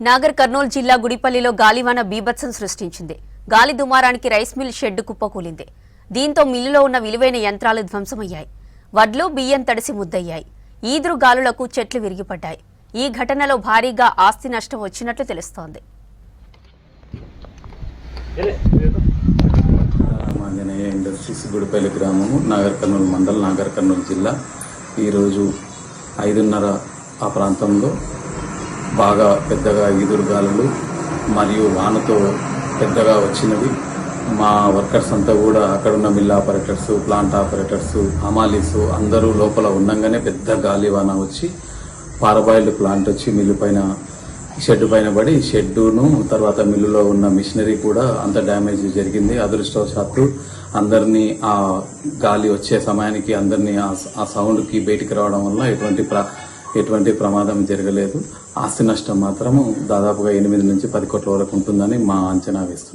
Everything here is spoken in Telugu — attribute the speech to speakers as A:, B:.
A: నాగర్ కర్నూలు జిల్లా గుడిపల్లిలో గాలివాన బీభత్సం సృష్టించింది. గాలి దుమారానికి రైస్ మిల్ షెడ్ కుప్పకూలింది. దీంతో మిల్లులో ఉన్న విలువైన యంత్రాలు ధ్వంసమయ్యాయి. వడ్లు బియ్యం తడిసి ముద్దయ్యాయి. ఈదురు గాలులకు చెట్లు విరిగిపడ్డాయి. ఈ ఘటనలో భారీగా ఆస్తి నష్టం వచ్చినట్లు తెలుస్తోంది.
B: ఇండస్ట్రీస్ గుడిపల్లి గ్రామము, నాగర్ కర్నూలు మండలం, నాగర్ కర్నూలు జిల్లా. ఈరోజు 5:30 ఆ ప్రాంతంలో బాగా పెద్దగా ఈదురుగాలులు మరియు వానతో పెద్దగా వచ్చినవి. మా వర్కర్స్ అంతా కూడా అక్కడున్న మిల్ ఆపరేటర్స్, ప్లాంట్ ఆపరేటర్స్, హమాలీస్ అందరూ లోపల ఉండగానే పెద్ద గాలి వాన వచ్చి పారబాయిల్డ్ ప్లాంట్ వచ్చి మిల్లు పైన, షెడ్ పైన పడి షెడ్డును తర్వాత మిల్లులో ఉన్న మిషనరీ కూడా అంత డ్యామేజ్ జరిగింది. అదృష్టవశాత్తు అందరినీ ఆ గాలి వచ్చే సమయానికి అందరినీ ఆ సౌండ్కి బయటికి రావడం వల్ల ఎటువంటి ప్రమాదం జరగలేదు. ఆస్తి నష్టం మాత్రము దాదాపుగా 8 నుంచి 10 కోట్ల వరకు ఉంటుందని మా అంచనా వేస్తుంది.